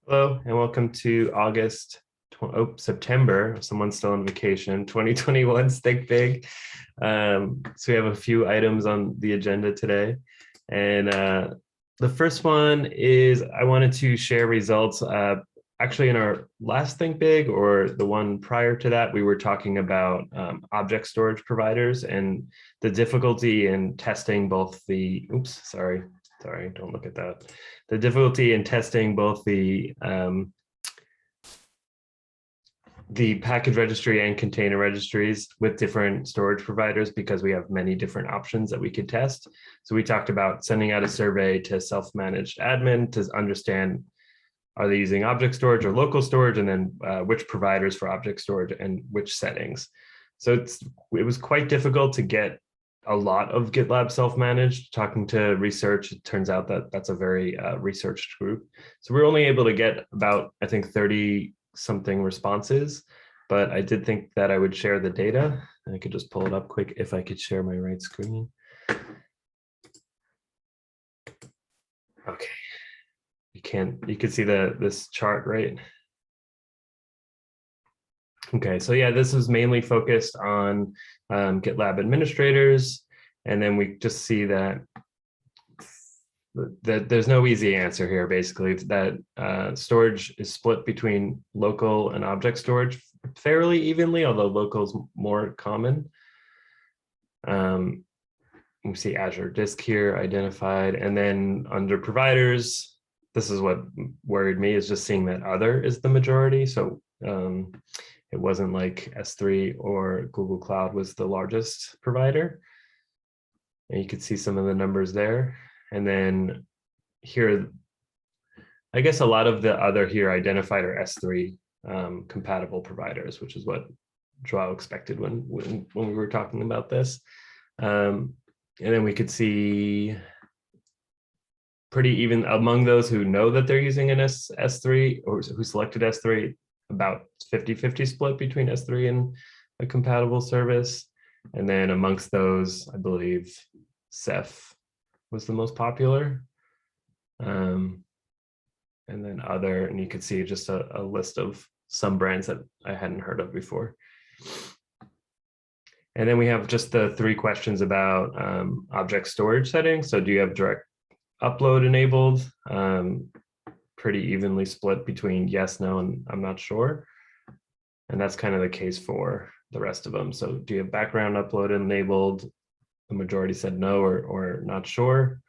Hello and welcome to September. Someone's still on vacation. 2021's ThinkBIG. So we have a few items on the agenda today, and the first one is I wanted to share results. Actually, in our last ThinkBIG or the one prior to that, we were talking about object storage providers and the difficulty in testing both the. Sorry, don't look at that. The difficulty in testing both the package registry and container registries with different storage providers because we have many different options that we could test. So we talked about sending out a survey to self-managed admin to understand, are they using object storage or local storage, and then which providers for object storage and which settings. So it was quite difficult to get a lot of GitLab self-managed. Talking to research, it turns out that that's a very researched group. So we're only able to get about, I think, 30 something responses, but I did think that I would share the data. I could just pull it up quick if I could share my right screen. Okay, you can see this chart, right? Okay, so yeah, this is mainly focused on GitLab administrators, and then we just see that there's no easy answer here. Basically, that storage is split between local and object storage fairly evenly, although local is more common. We see Azure Disk here identified, and then under providers, this is what worried me, is just seeing that other is the majority. So it wasn't like S3 or Google Cloud was the largest provider. And you could see some of the numbers there. And then here, I guess a lot of the other here identified are S3 compatible providers, which is what Joao expected when we were talking about this. And then we could see pretty even among those who know that they're using an S3 or who selected S3, about 50-50 split between S3 and a compatible service. And then amongst those, I believe Ceph was the most popular. And then other, and you could see just a list of some brands that I hadn't heard of before. And then we have just the 3 questions about object storage settings. So do you have direct upload enabled? Pretty evenly split between yes, no, and I'm not sure. And that's kind of the case for the rest of them. So do you have background upload enabled? The majority said no or not sure.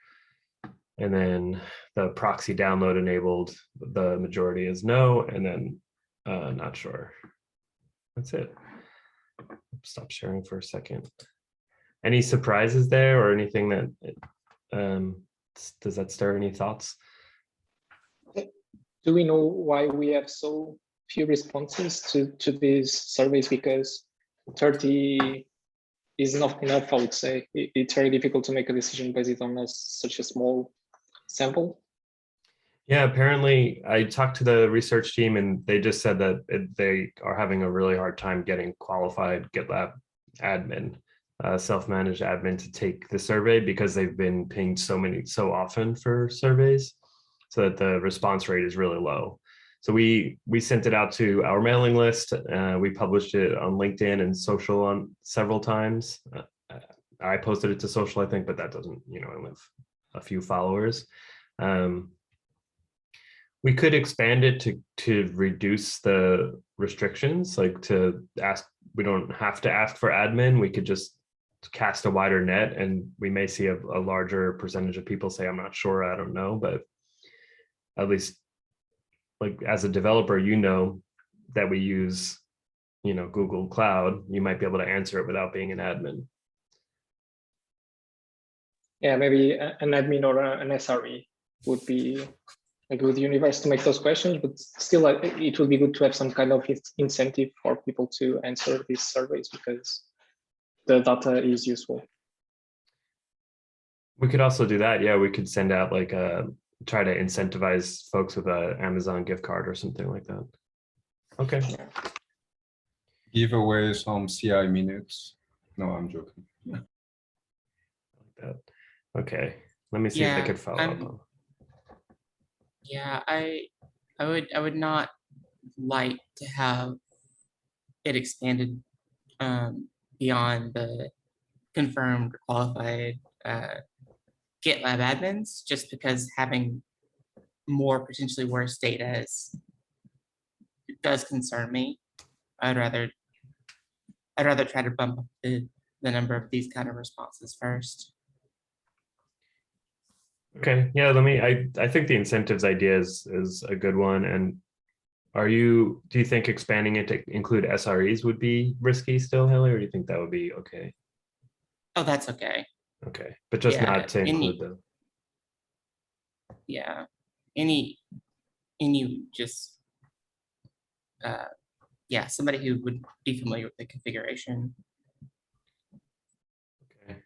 And then the proxy download enabled, the majority is no, and then not sure. That's it. Stop sharing for a second. Any surprises there or anything that, does that stir any thoughts? Do we know why we have so few responses to these surveys? Because 30 is not enough, I would say. It's very difficult to make a decision based on such a small sample. Yeah, apparently I talked to the research team and they just said that they are having a really hard time getting qualified GitLab admin, self-managed admin to take the survey because they've been pinged so often for surveys, so that the response rate is really low. So we sent it out to our mailing list. We published it on LinkedIn and social on several times. I posted it to social, I think, but that doesn't, I only have a few followers. We could expand it to reduce the restrictions, like to ask, we don't have to ask for admin. We could just cast a wider net, and we may see a larger percentage of people say, I'm not sure, I don't know, but at least like as a developer, that we use, Google Cloud, you might be able to answer it without being an admin. Yeah, maybe an admin or an SRE would be a good universe to make those questions, but still it would be good to have some kind of incentive for people to answer these surveys because the data is useful. We could also do that. Yeah, we could send out like try to incentivize folks with an Amazon gift card or something like that. Okay. Give away some CI minutes. No, I'm joking. Like that. Okay. Let me see if I could follow up on. Yeah, I I would not like to have it expanded beyond the confirmed or qualified GitLab admins, just because having more potentially worse data does concern me. I'd rather try to bump up the number of these kind of responses first. Okay, yeah, I think the incentives idea is a good one. And do you think expanding it to include SREs would be risky still, Haley, or do you think that would be okay? Oh, that's okay. Okay, but just Yeah, not to include them. Yeah, any just yeah, somebody who would be familiar with the configuration. Okay.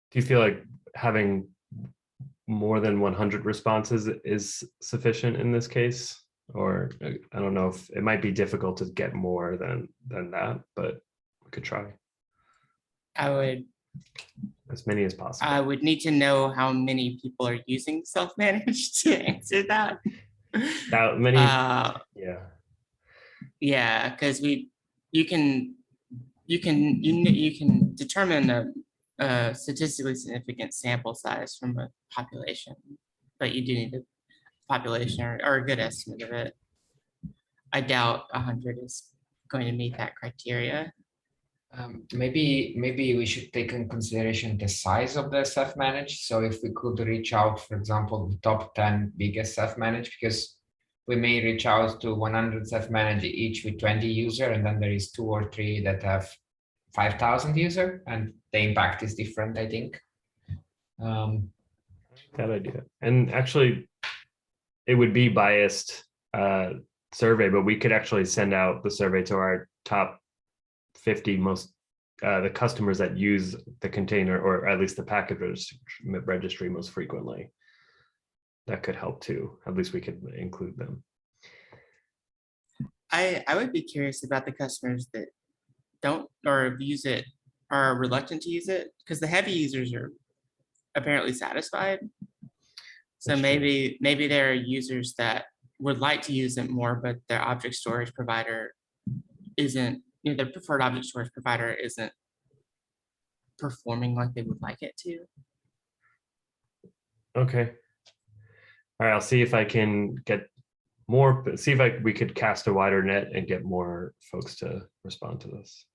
Do you feel like having more than 100 responses is sufficient in this case? Or I don't know if it might be difficult to get more than that, but we could try. I would As many as possible. I would need to know how many people are using self-managed to answer that. That many, yeah. Yeah, because you can determine a statistically significant sample size from a population, but you do need a population or a good estimate of it. I doubt 100 is going to meet that criteria. Maybe we should take in consideration the size of the self-managed. So if we could reach out, for example, the top 10 biggest self-managed, because we may reach out to 100 self-managed each with 20 user, and then there is 2 or 3 that have 5,000 user, and the impact is different, I think. That idea. And actually, it would be biased survey, but we could actually send out the survey to our top 50 most the customers that use the container, or at least the package registry most frequently. That could help too. At least we could include them. I would be curious about the customers that don't or use it, are reluctant to use it, because the heavy users are apparently satisfied. So maybe there are users that would like to use it more, but their object storage provider isn't, their preferred object storage provider isn't performing like they would like it to. Okay. All right, I'll see if I can get more, see if we could cast a wider net and get more folks to respond to this.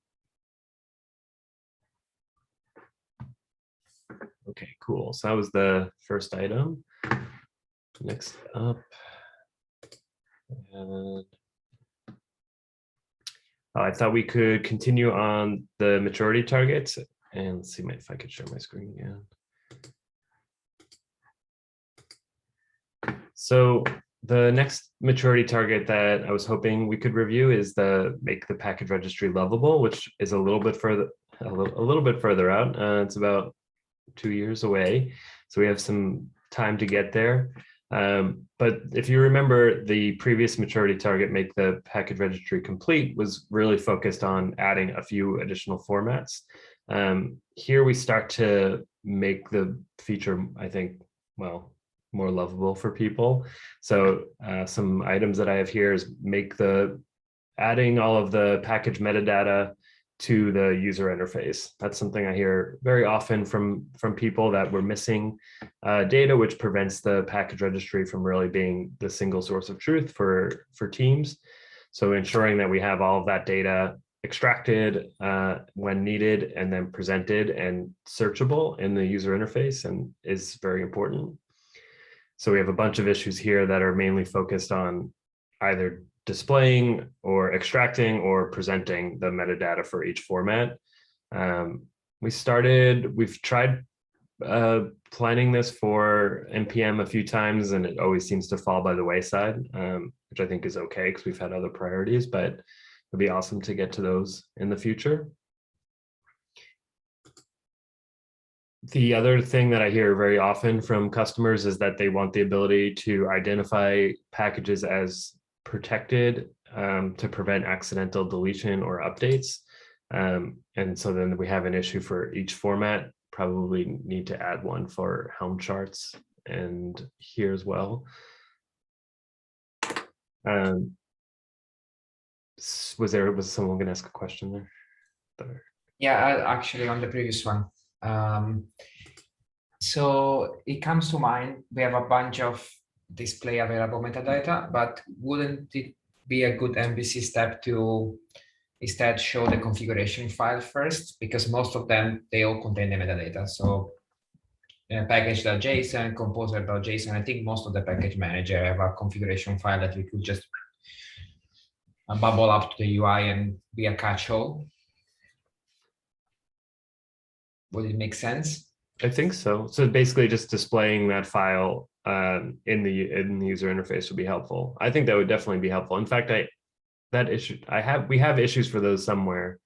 Okay, cool. So that was the first item. Next up. And I thought we could continue on the maturity targets, and let's see if I could share my screen again. So the next maturity target that I was hoping we could review is make the package registry lovable, which is a little bit further out. It's about 2 years away, so we have some time to get there. But if you remember, the previous maturity target, make the package registry complete, was really focused on adding a few additional formats. Here we start to make the feature, I think, well, more lovable for people. So some items that I have here is adding all of the package metadata to the user interface. That's something I hear very often from people, that we're missing data, which prevents the package registry from really being the single source of truth for teams. So ensuring that we have all of that data extracted when needed, and then presented and searchable in the user interface, and is very important. So we have a bunch of issues here that are mainly focused on either displaying or extracting or presenting the metadata for each format. We've tried planning this for NPM a few times, and it always seems to fall by the wayside, which I think is okay because we've had other priorities, but it'd be awesome to get to those in the future. The other thing that I hear very often from customers is that they want the ability to identify packages as protected to prevent accidental deletion or updates. And so then we have an issue for each format, probably need to add one for Helm charts and here as well. Was someone gonna ask a question there? Yeah, actually on the previous one. So it comes to mind, we have a bunch of display available metadata, but wouldn't it be a good MVC step to instead show the configuration file first? Because most of them, they all contain the metadata. So package.json, composer.json, I think most of the package manager have a configuration file that we could just bubble up to the UI and be a catch-all. Would it make sense? I think so. So basically just displaying that file in the user interface would be helpful. I think that would definitely be helpful. In fact, we have issues for those somewhere.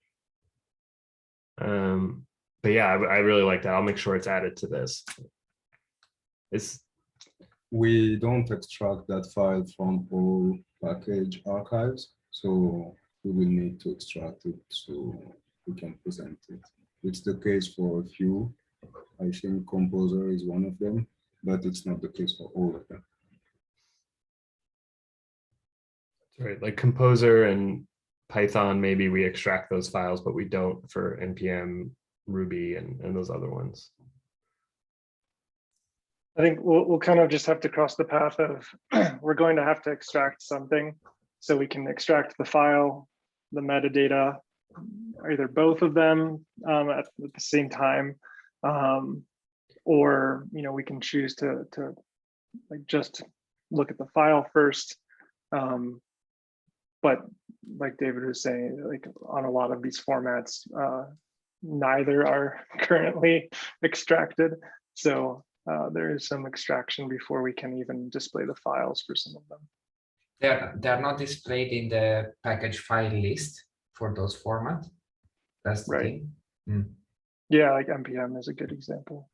But yeah, I really like that. I'll make sure it's added to this. We don't extract that file from all package archives, so we will need to extract it so we can present it. It's the case for a few. I think Composer is one of them, but it's not the case for all of them. Right, like Composer and Python, maybe we extract those files, but we don't for NPM, Ruby, and those other ones. I think we'll kind of just have to cross the path of we're going to have to extract something, so we can extract the file, the metadata, either both of them at the same time, or we can choose to like just look at the file first. But like David was saying, like on a lot of these formats, neither are currently extracted. So there is some extraction before we can even display the files for some of them. They're not displayed in the package file list for those formats. That's the Right. thing. Yeah, like NPM is a good example.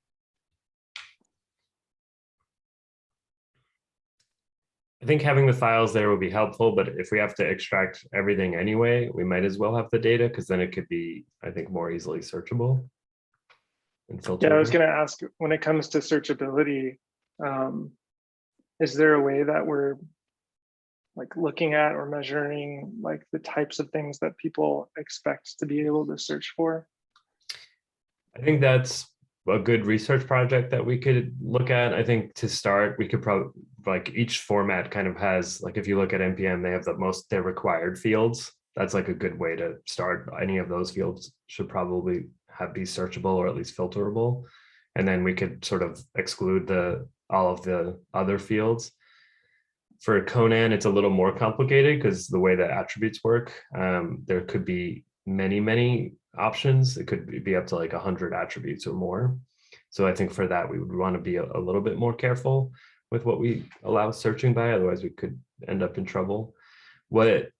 I think having the files there would be helpful, but if we have to extract everything anyway, we might as well have the data, because then it could be, I think, more easily searchable and filterable. Yeah, I was going to ask, when it comes to searchability, is there a way that we're like looking at or measuring like the types of things that people expect to be able to search for? I think that's a good research project that we could look at. I think to start, we could probably, like, each format kind of has, like, if you look at NPM, they have their required fields. That's like a good way to start. Any of those fields should probably be searchable or at least filterable. And then we could sort of exclude all of the other fields. For Conan, it's a little more complicated because the way that attributes work, there could be many options. It could be up to like 100 attributes or more. So I think for that, we would want to be a little bit more careful with what we allow searching by, otherwise we could end up in trouble. What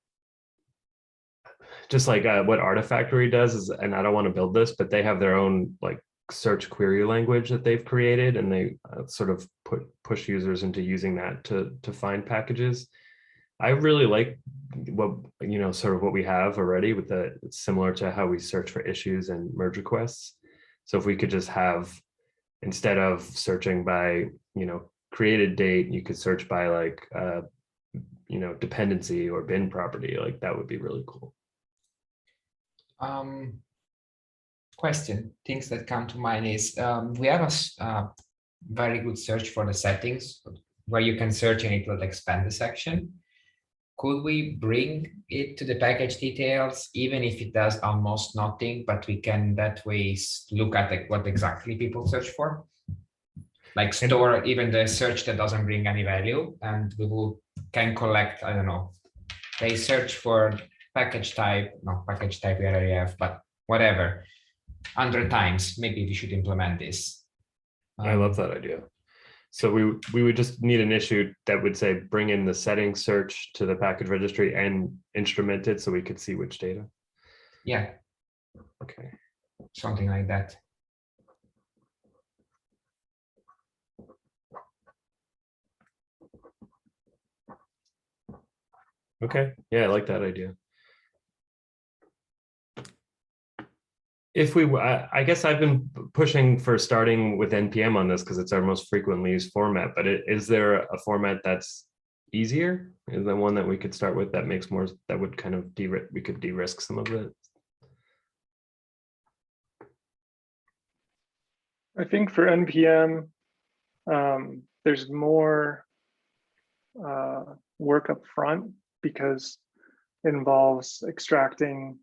Artifactory does is, and I don't want to build this, but they have their own like search query language that they've created, and they sort of push users into using that to find packages. I really like sort of what we have already with it's similar to how we search for issues and merge requests. So if we could just have, instead of searching by, created date, you could search by like, dependency or bin property, like that would be really cool. Question, things that come to mind is, we have a very good search for the settings where you can search and it will expand the section. Could we bring it to the package details, even if it does almost nothing, but we can that way look at what exactly people search for? Like store even the search that doesn't bring any value, and we can collect, I don't know, they search for package type we already have, but whatever, 100 times. Maybe we should implement this. I love that idea. So we would just need an issue that would say, bring in the settings search to the package registry and instrument it so we could see which data. Yeah. Okay. Something like that. Okay. Yeah, I like that idea. I guess I've been pushing for starting with NPM on this because it's our most frequently used format, but is there a format that's easier? Is the one that we could start with that makes more, that would kind of we could de-risk some of it? I think for NPM, there's more work up front because it involves extracting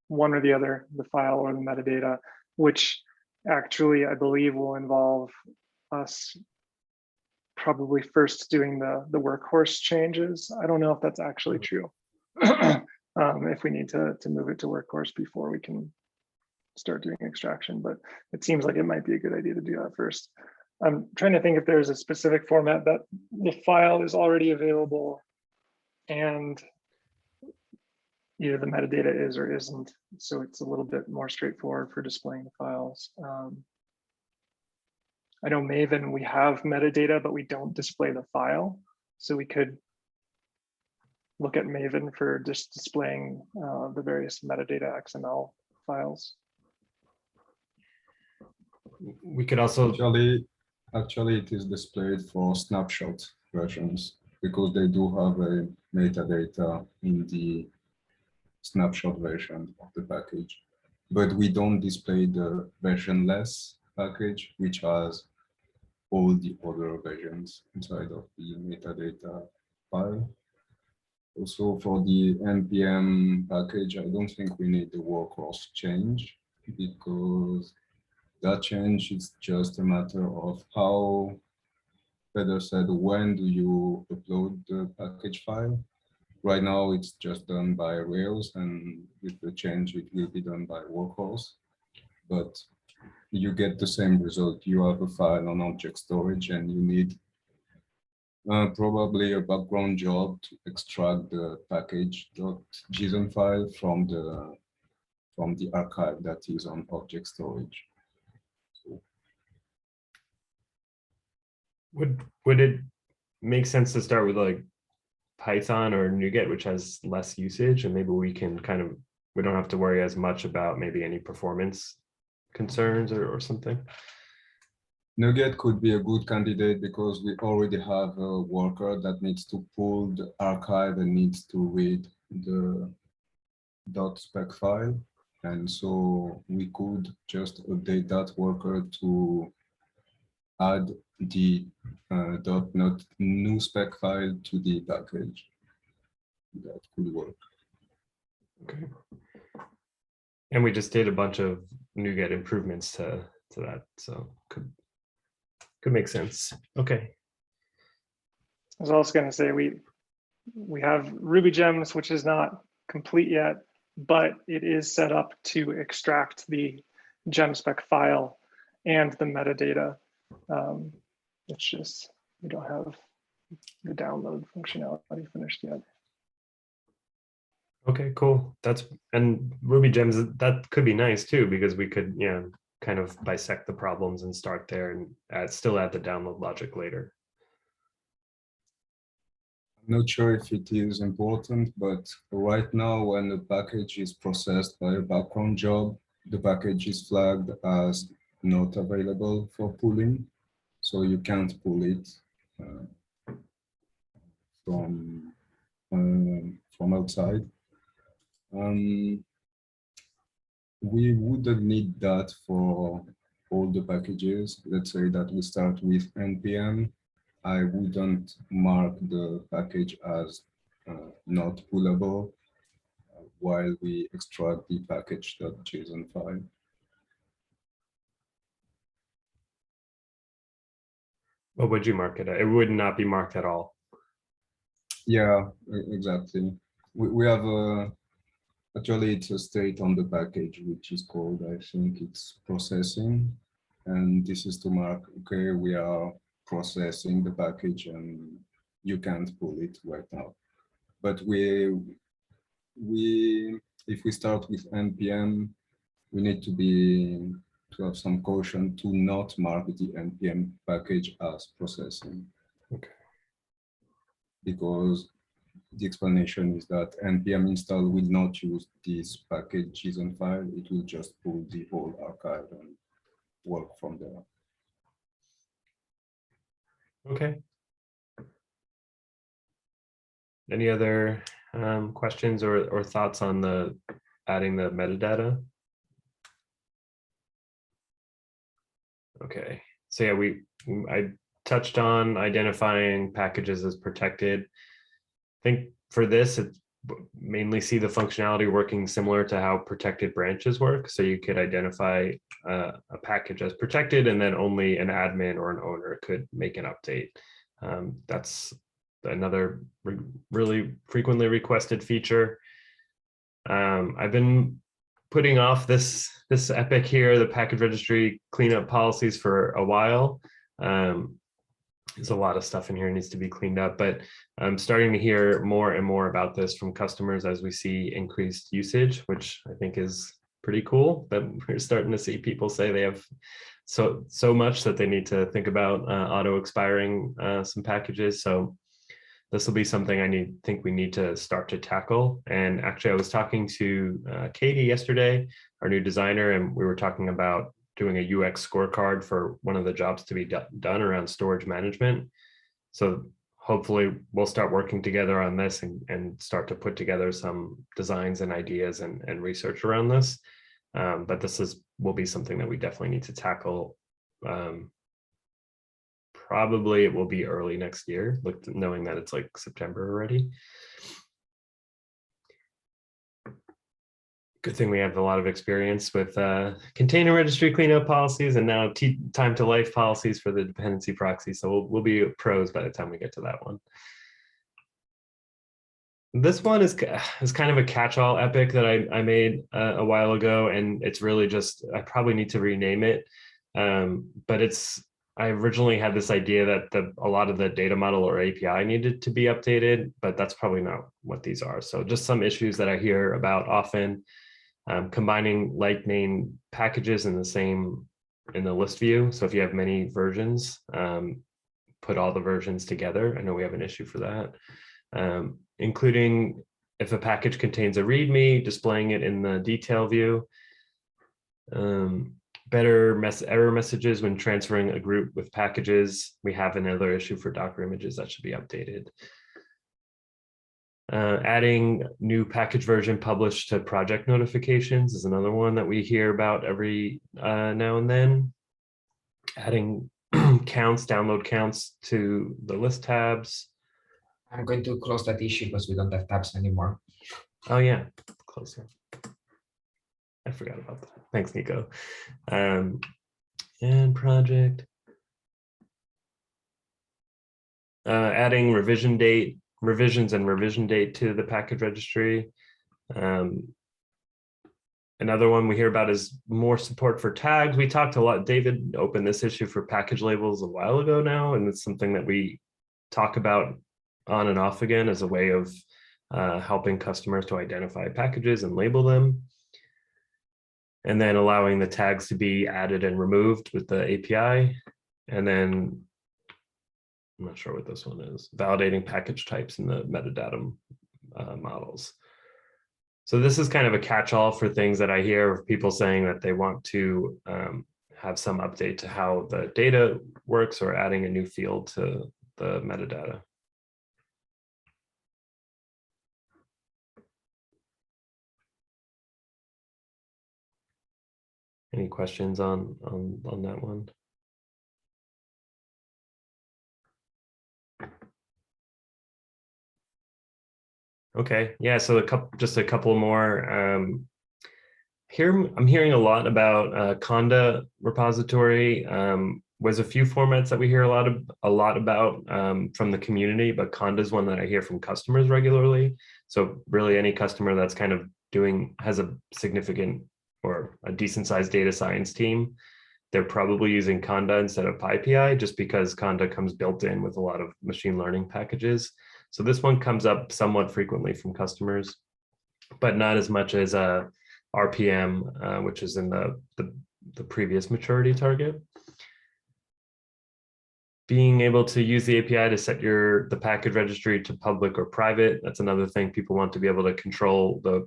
one or the other, the file or the metadata, which actually I believe will involve us probably first doing the workhorse changes. I don't know if that's actually true. If we need to move it to workhorse before we can start doing extraction, but it seems like it might be a good idea to do that first. I'm trying to think if there's a specific format that the file is already available and either the metadata is or isn't. So it's a little bit more straightforward for displaying the files. I know Maven, we have metadata, but we don't display the file. So we could look at Maven for just displaying the various metadata XML files. We could also Actually, it is displayed for snapshot versions because they do have a metadata in the snapshot version of the package. But we don't display the versionless package, which has all the other versions inside of the metadata file. Also for the NPM package, I don't think we need the workhorse change because that change is just a matter of how Peter said, when do you upload the package file? Right now, it's just done by Rails, and with the change, it will be done by workhorse. But you get the same result. You have a file on object storage, and you need probably a background job to extract the package.json file from the archive that is on object storage. would it make sense to start with like Python or NuGet, which has less usage, and maybe we can we don't have to worry as much about maybe any performance concerns or something? NuGet could be a good candidate because we already have a worker that needs to pull the archive and needs to read the .spec file. And so we could just update that worker to add the .new spec file to the package. That could work. Okay. And we just did a bunch of NuGet improvements to that, so could make sense. Okay. I was also going to say we have Ruby gems, which is not complete yet, but it is set up to extract the gem spec file and the metadata. It's just we don't have the download functionality finished yet. Okay, cool. And Ruby gems, that could be nice too, because we could, kind of bisect the problems and start there and still add the download logic later. I'm not sure if it is important, but right now when the package is processed by a background job, the package is flagged as not available for pulling. So you can't pull it from outside. We wouldn't need that for all the packages. Let's say that we start with NPM. I wouldn't mark the package as not pullable while we extract the package.json file. What would you mark it at? It would not be marked at all. Yeah, exactly. We have actually it's a state on the package, which is called, I think it's processing. And this is to mark, okay, we are processing the package and you can't pull it right now. But if we start with NPM, we need to have some caution to not mark the NPM package as processing. Okay. Because the explanation is that NPM install will not use this package JSON file. It will just pull the whole archive and work from there. Okay. Any other questions or thoughts on the adding the metadata? Okay, so yeah, I touched on identifying packages as protected. I think for this, it's mainly see the functionality working similar to how protected branches work. So you could identify a package as protected, and then only an admin or an owner could make an update. That's another really frequently requested feature. I've been putting off this epic here, the package registry cleanup policies, for a while. There's a lot of stuff in here that needs to be cleaned up, but I'm starting to hear more and more about this from customers as we see increased usage, which I think is pretty cool, that we're starting to see people say they have so much that they need to think about auto expiring some packages. So this will be something I think we need to start to tackle. And actually, I was talking to Katie yesterday, our new designer, and we were talking about doing a UX scorecard for one of the jobs to be done around storage management. So hopefully we'll start working together on this and start to put together some designs and ideas and research around this. But this will be something that we definitely need to tackle. Probably it will be early next year, knowing that it's like September already. Good thing we have a lot of experience with container registry cleanup policies and now time to life policies for the dependency proxy. So we'll be pros by the time we get to that one. This one is kind of a catch-all epic that I made a while ago, and it's really just, I probably need to rename it. But I originally had this idea that a lot of the data model or API needed to be updated, but that's probably not what these are. So just some issues that I hear about often. Combining like name packages in the list view. So if you have many versions, put all the versions together. I know we have an issue for that. Including if a package contains a README, displaying it in the detail view. Better error messages when transferring a group with packages. We have another issue for Docker images that should be updated. Adding new package version published to project notifications is another one that we hear about every now and then. Adding download counts to the list tabs. I'm going to close that issue because we don't have tabs anymore. Oh yeah, closer. I forgot about that. Thanks, Nico. And project. Adding revisions and revision date to the package registry. Another one we hear about is more support for tags. We talked a lot, David opened this issue for package labels a while ago now, and it's something that we talk about on and off again as a way of helping customers to identify packages and label them. And then allowing the tags to be added and removed with the API. And then I'm not sure what this one is, validating package types in the metadata models. So this is kind of a catch-all for things that I hear of people saying that they want to have some update to how the data works or adding a new field to the metadata. Any questions on that one? Okay, yeah, so just a couple more. Here I'm hearing a lot about Conda repository. There's a few formats that we hear a lot about from the community, but Conda is one that I hear from customers regularly. So really any customer that's kind of has a significant or a decent sized data science team, they're probably using Conda instead of PyPI just because Conda comes built in with a lot of machine learning packages. So this one comes up somewhat frequently from customers, but not as much as RPM, which is in the previous maturity target. Being able to use the API to set the package registry to public or private, that's another thing. People want to be able to control the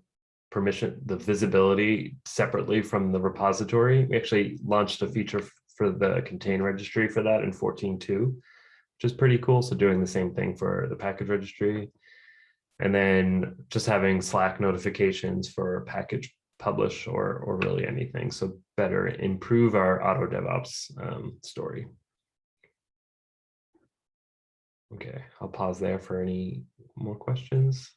visibility separately from the repository. We actually launched a feature for the contain registry for that in 14.2, which is pretty cool. So doing the same thing for the package registry. And then just having Slack notifications for package publish or really anything. So better improve our auto DevOps story. Okay, I'll pause there for any more questions.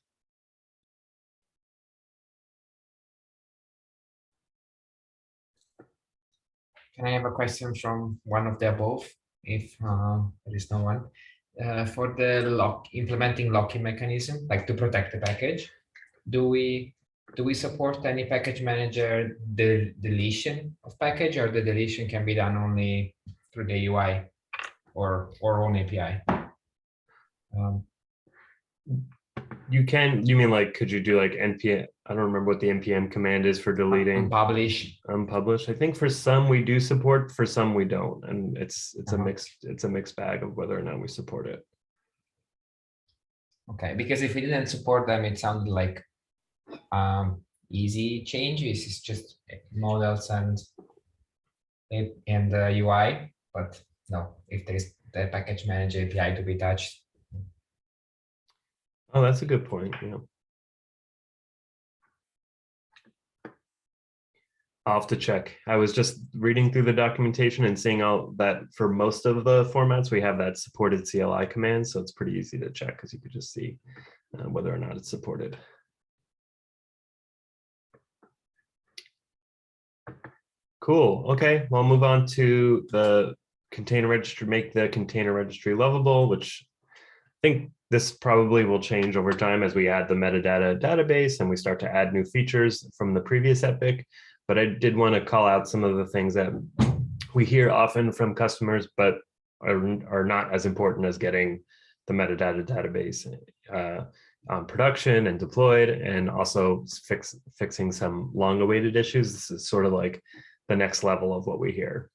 Can I have a question from one of the above, if there is no one? For the implementing locking mechanism, like to protect the package, do we support any package manager deletion of package, or the deletion can be done only through the UI or own API? You mean like, could you do like npm? I don't remember what the npm command is for deleting. Unpublish. I think for some we do support, for some we don't, and it's a mixed bag of whether or not we support it. Okay, because if we didn't support them, it sounded like easy changes. It's just models and the UI, but no, if there is the package manager API to be touched. Oh, that's a good point. Yeah. I'll have to check. I was just reading through the documentation and seeing all that for most of the formats, we have that supported CLI command. So it's pretty easy to check because you could just see whether or not it's supported. Cool. Okay, well, I'll move on to the container registry, make the container registry lovable, which I think this probably will change over time as we add the metadata database and we start to add new features from the previous epic. But I did want to call out some of the things that we hear often from customers, but are not as important as getting the metadata database on production and deployed, and also fixing some long-awaited issues. This is sort of like the next level of what we hear.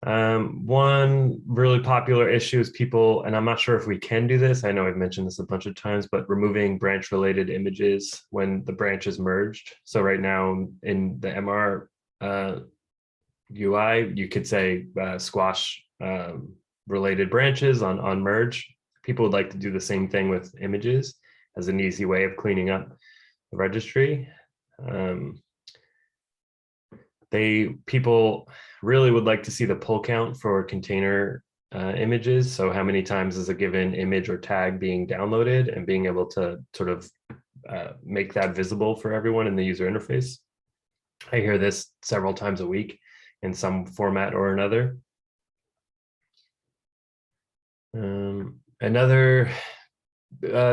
One really popular issue is people, and I'm not sure if we can do this, I know I've mentioned this a bunch of times, but removing branch related images when the branch is merged. So right now in the MR UI, you could say squash related branches on merge. People would like to do the same thing with images as an easy way of cleaning up the registry. People really would like to see the pull count for container images. So how many times is a given image or tag being downloaded, and being able to sort of make that visible for everyone in the user interface. I hear this several times a week in some format or another. Another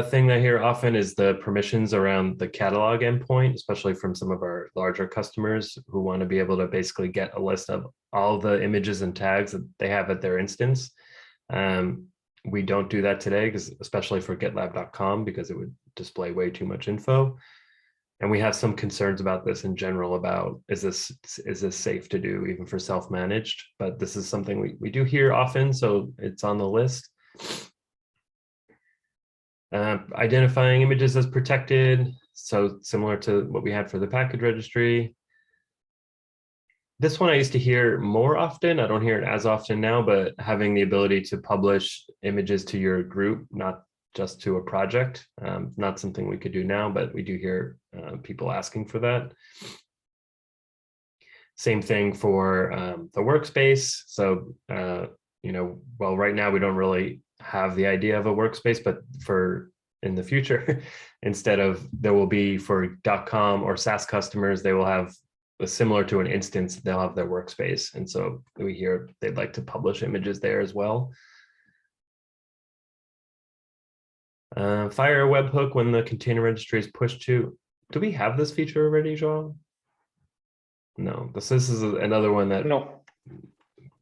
thing I hear often is the permissions around the catalog endpoint, especially from some of our larger customers who want to be able to basically get a list of all the images and tags that they have at their instance. We don't do that today, because especially for GitLab.com, because it would display way too much info. And we have some concerns about this in general about, is this safe to do even for self-managed? But this is something we do hear often, so it's on the list. Identifying images as protected, so similar to what we had for the package registry. This one I used to hear more often. I don't hear it as often now, but having the ability to publish images to your group, not just to a project. Not something we could do now, but we do hear people asking for that. Same thing for the workspace. So, well, right now we don't really have the idea of a workspace, but for in the future, instead of, there will be for .com or SaaS customers, they will have similar to an instance, they'll have their workspace. And so we hear they'd like to publish images there as well. Fire a webhook when the container registry is pushed to. Do we have this feature already, João? No, this is another one that No.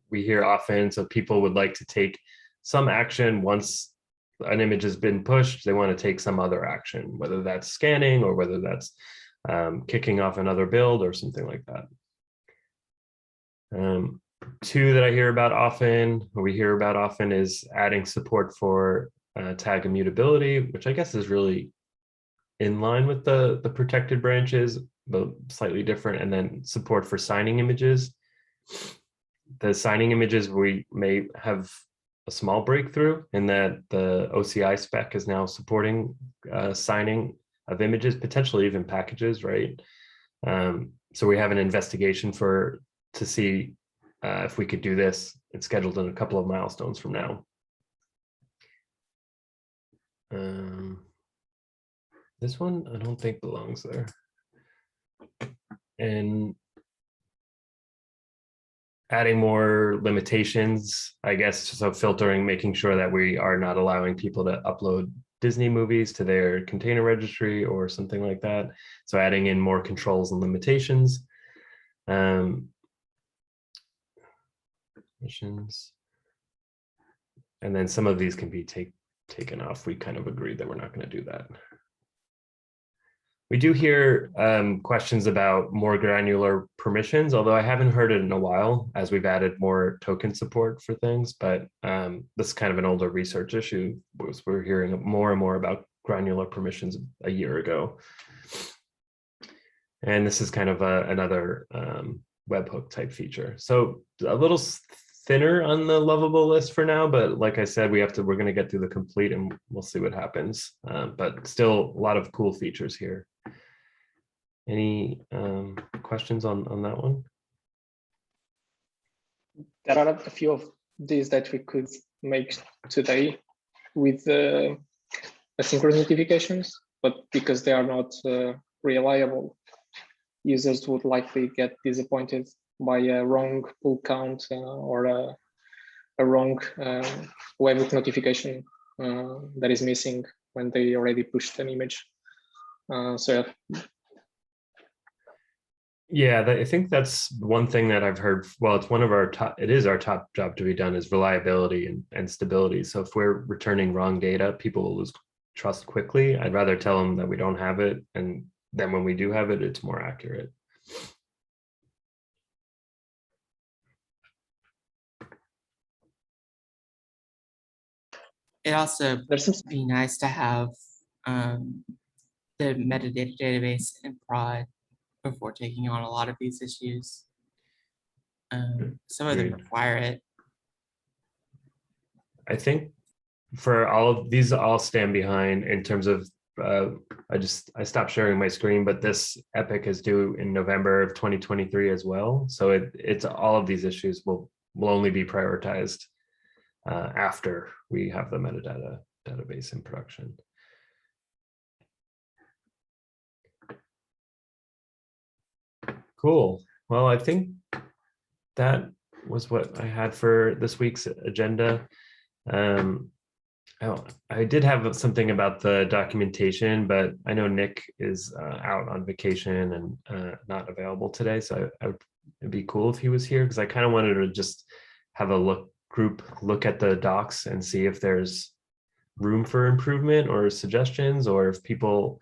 We hear often. So people would like to take some action once an image has been pushed. They want to take some other action, whether that's scanning or whether that's kicking off another build or something like that. Two that I hear about often, or we hear about often, is adding support for tag immutability, which I guess is really in line with the protected branches, but slightly different. And then support for signing images. The signing images we may have a small breakthrough in that the OCI spec is now supporting signing of images, potentially even packages, right? So we have an investigation to see if we could do this. It's scheduled in a couple of milestones from now. This one I don't think belongs there. And adding more limitations, I guess, so filtering, making sure that we are not allowing people to upload Disney movies to their container registry or something like that. So adding in more controls and limitations. Missions. And then some of these can be taken off. We kind of agreed that we're not going to do that. We do hear questions about more granular permissions, although I haven't heard it in a while as we've added more token support for things, but this is kind of an older research issue. We're hearing more and more about granular permissions a year ago. And this is kind of another webhook type feature. So a little thinner on the Lovable list for now, but like I said, we're going to get through the complete and we'll see what happens. But still a lot of cool features here. Any questions on that one? There are a few of these that we could make today with asynchronous notifications, but because they are not reliable, users would likely get disappointed by a wrong pull count or a wrong webhook notification that is missing when they already pushed an image. So yeah, I think that's one thing that I've heard. Well, it's one of our top, it is our top job to be done, is reliability and stability. So if we're returning wrong data, people will lose trust quickly. I'd rather tell them that we don't have it, and then when we do have it, it's more accurate. It also be nice to have the metadata database in prod before taking on a lot of these issues. Some of them require it. I think for all of these, I'll stand behind in terms of, I stopped sharing my screen, but this epic is due in November of 2023 as well. So it's all of these issues will only be prioritized after we have the metadata database in production. Cool. Well, I think that was what I had for this week's agenda. I did have something about the documentation, but I know Nick is out on vacation and not available today. So it'd be cool if he was here, because I kind of wanted to just have a group look at the docs and see if there's room for improvement or suggestions, or if people,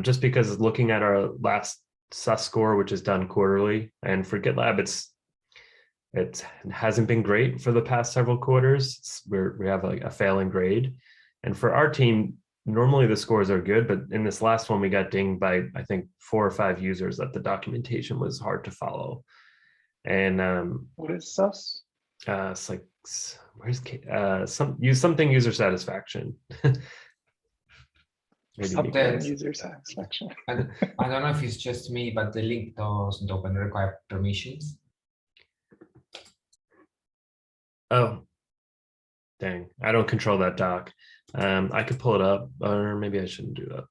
just because looking at our last sus score, which is done quarterly, and for GitLab, it hasn't been great for the past several quarters. We have like a failing grade. And for our team, normally the scores are good, but in this last one, we got dinged by, I think, 4 or 5 users that the documentation was hard to follow. And what is sus? It's like, where's something user satisfaction. User satisfaction. I don't know if it's just me, but the link doesn't open require permissions. Oh, dang. I don't control that doc. I could pull it up, or maybe I shouldn't do that.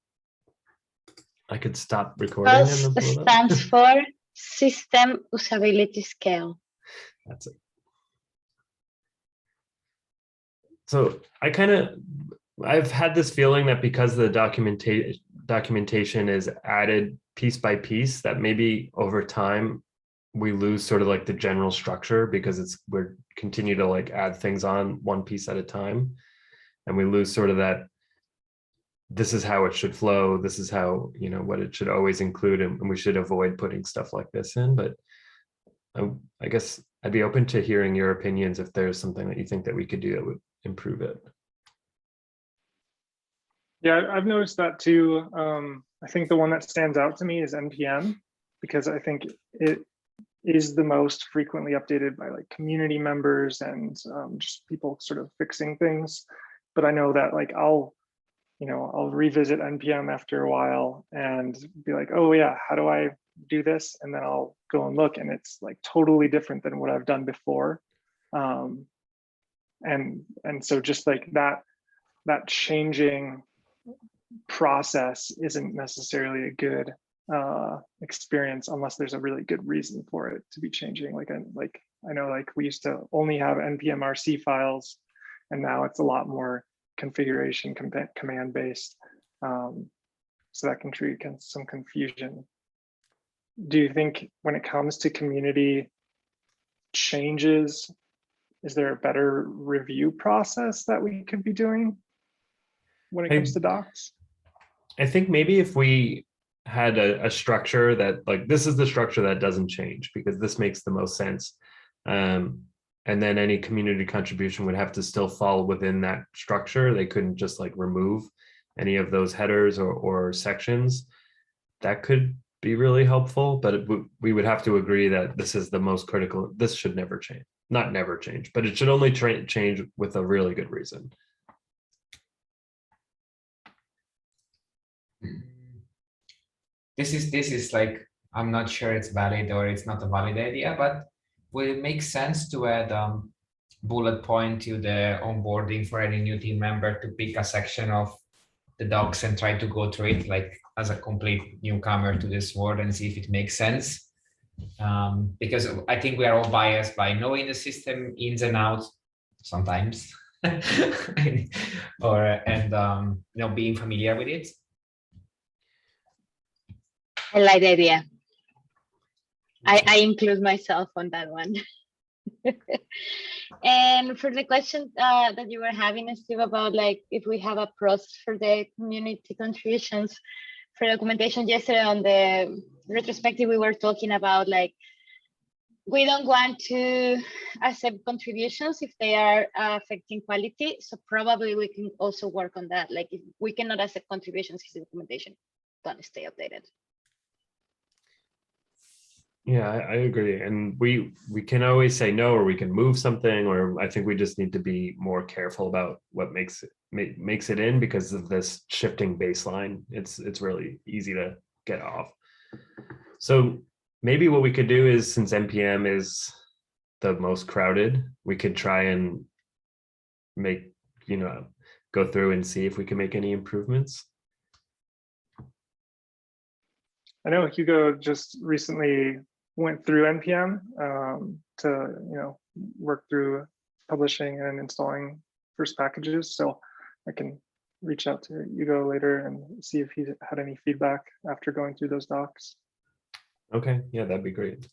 I could stop recording and then pull it up. Stands for System Usability Scale. That's it. So I've had this feeling that because the documentation is added piece by piece, that maybe over time we lose sort of like the general structure, because we're continue to like add things on one piece at a time, and we lose sort of that this is how it should flow, this is how, what it should always include, and we should avoid putting stuff like this in. But I guess I'd be open to hearing your opinions if there's something that you think that we could do that would improve it. Yeah, I've noticed that too. I think the one that stands out to me is NPM, because I think is the most frequently updated by like community members and just people sort of fixing things. But I know that like I'll revisit NPM after a while and be like, oh yeah, how do I do this? And then I'll go and look, and it's like totally different than what I've done before. And so just like that changing process isn't necessarily a good experience unless there's a really good reason for it to be changing. Like I know like we used to only have npm RC files, and now it's a lot more configuration command based. So that can create some confusion. Do you think when it comes to community changes, is there a better review process that we could be doing when it comes to docs? I think maybe if we had a structure that like, this is the structure that doesn't change because this makes the most sense. And then any community contribution would have to still fall within that structure. They couldn't just like remove any of those headers or sections. That could be really helpful, but we would have to agree that this is the most critical. This should never change, not never change, but it should only change with a really good reason. This is like, I'm not sure it's valid or it's not a valid idea, but will it make sense to add bullet point to the onboarding for any new team member to pick a section of the docs and try to go through it like as a complete newcomer to this world and see if it makes sense? Because I think we are all biased by knowing the system ins and outs sometimes, or being familiar with it. I like the idea. I include myself on that one. And for the question that you were having, Steve, about like if we have a process for the community contributions for documentation, yesterday on the retrospective, we were talking about like, we don't want to accept contributions if they are affecting quality. So probably we can also work on that. Like if we cannot accept contributions, if the documentation don't stay updated. Yeah, I agree. And we can always say no, or we can move something, or I think we just need to be more careful about what makes it in because of this shifting baseline. It's really easy to get off. So maybe what we could do is, since NPM is the most crowded, we could try and make, go through and see if we can make any improvements. I know Hugo just recently went through NPM to work through publishing and installing first packages. So I can reach out to Hugo later and see if he had any feedback after going through those docs. Okay, yeah, that'd be great.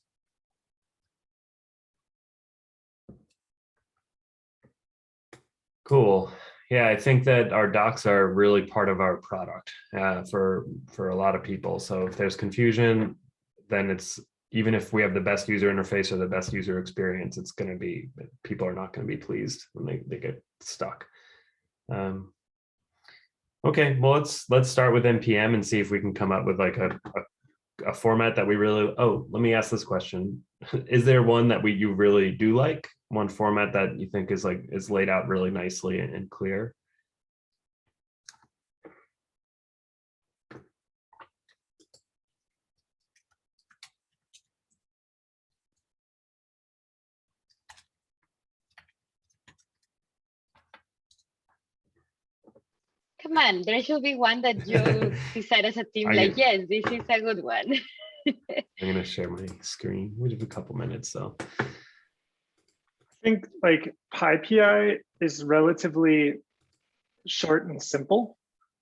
Cool. Yeah, I think that our docs are really part of our product for a lot of people. So if there's confusion, then it's, even if we have the best user interface or the best user experience, it's going to be, people are not going to be pleased when they get stuck. Okay, well, let's start with NPM and see if we can come up with like a format that we really, let me ask this question. Is there one that you really do like? One format that you think is laid out really nicely and clear? Come on, there should be one that you decide as a team, like, yes, this is a good one. I'm going to share my screen. We have a couple minutes, so. I think like PyPI is relatively short and simple.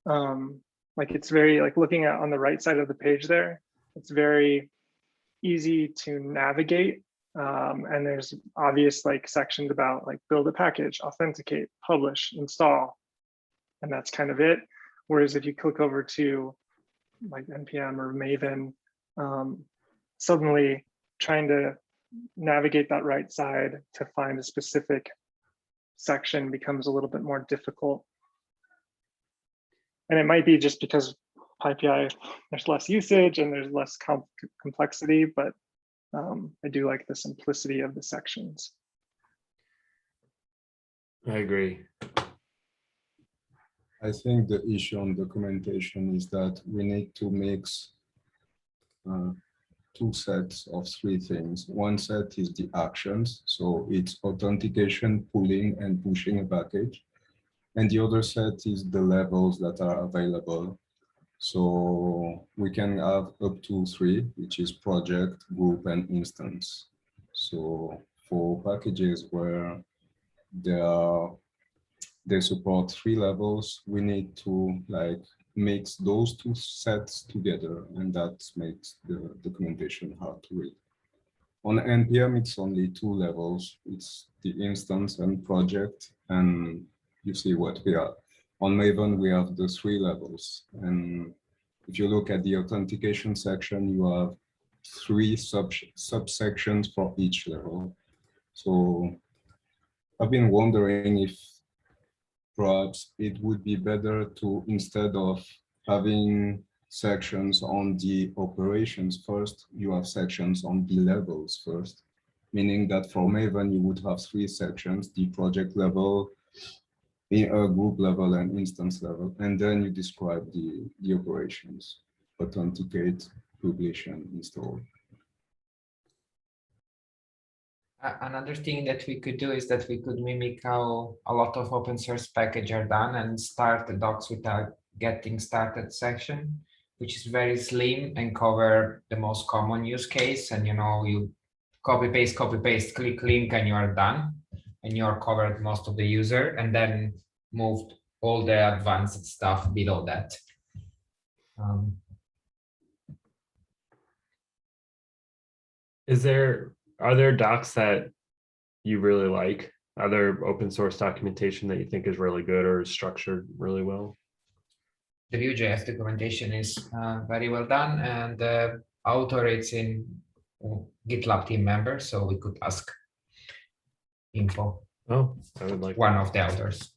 Like it's very, like looking at on the right side of the page there, it's very easy to navigate. And there's obvious like sections about like build a package, authenticate, publish, install. And that's kind of it. Whereas if you click over to like NPM or Maven, suddenly trying to navigate that right side to find a specific section becomes a little bit more difficult. And it might be just because PyPI, there's less usage and there's less complexity, but I do like the simplicity of the sections. I agree. I think the issue on documentation is that we need to mix two sets of three things. One set is the actions, so it's authentication, pulling, and pushing a package. And the other set is the levels that are available. So we can have up to three, which is project, group, and instance. So for packages where they support three levels, we need to like mix those two sets together, and that makes the documentation hard to read. On NPM, it's only two levels. It's the instance and project, and you see what we are. On Maven, we have the three levels. And if you look at the authentication section, you have three subsections for each level. So I've been wondering if perhaps it would be better to, instead of having sections on the operations first, you have sections on the levels first, meaning that for Maven, you would have three sections, the project level, a group level, and instance level, and then you describe the operations, authenticate, publish, and install. Another thing that we could do is that we could mimic how a lot of open source packages are done and start the docs with a getting started section, which is very slim and cover the most common use case. And you copy paste, click link, and you are done. And you are covered most of the user, and then moved all the advanced stuff below that. Are there docs that you really like? Other open source documentation that you think is really good or is structured really well? The Vue.js documentation is very well done, and the author is in GitLab team member, so we could ask info. Oh, I would like one of the authors.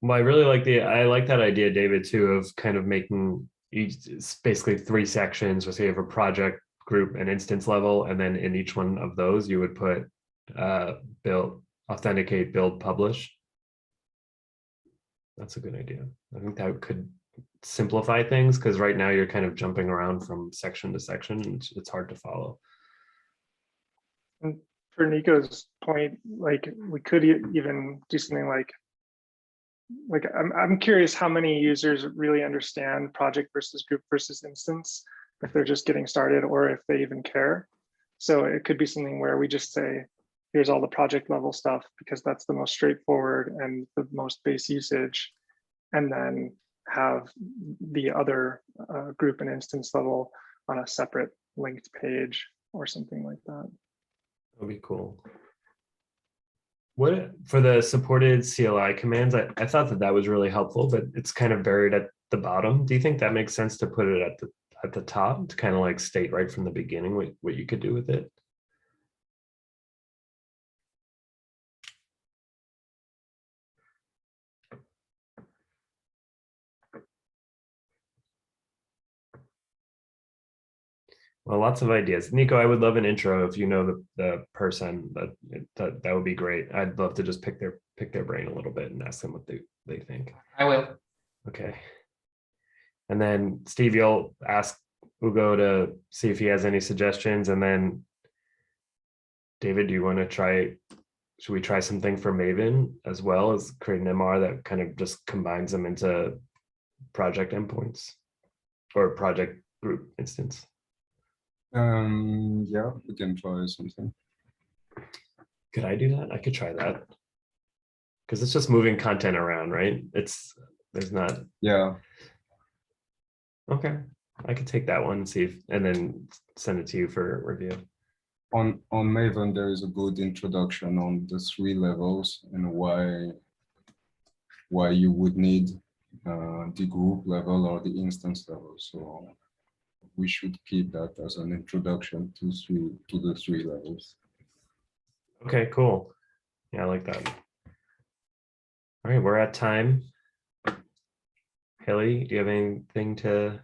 Well, I like that idea, David, too, of kind of making it's basically three sections. So you have a project, group, and instance level, and then in each one of those, you would put build, authenticate, build, publish. That's a good idea. I think that could simplify things, because right now you're kind of jumping around from section to section, and it's hard to follow. And for Nico's point, like we could even do something like I'm curious how many users really understand project versus group versus instance, if they're just getting started or if they even care. So it could be something where we just say, here's all the project level stuff, because that's the most straightforward and the most base usage, and then have the other group and instance level on a separate linked page or something like that. That'd be cool. What for the supported CLI commands? I thought that was really helpful, but it's kind of buried at the bottom. Do you think that makes sense to put it at the top to kind of like state right from the beginning what you could do with it? Well, lots of ideas. Nico, I would love an intro if you know the person. That would be great. I'd love to just pick their brain a little bit and ask them what they think. I will. Okay. And then Steve, you'll ask Ugo to see if he has any suggestions. And then David, do you want to try? Should we try something for Maven as well as create an MR that kind of just combines them into project endpoints or project group instance? Yeah, we can try something. Could I do that? I could try that. Because it's just moving content around, right? There's not. Yeah. Okay. I could take that one and see and then send it to you for review. On Maven, there is a good introduction on the three levels and why you would need the group level or the instance level. So we should keep that as an introduction to the three levels. Okay, cool. Yeah, I like that. All right, we're at time. Haley, do you have anything to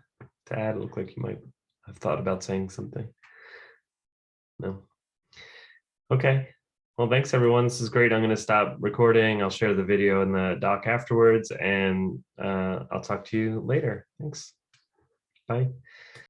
add? It looked like you might have thought about saying something. No. Okay. Well, thanks everyone. This is great. I'm going to stop recording. I'll share the video in the doc afterwards, and I'll talk to you later. Thanks. Bye.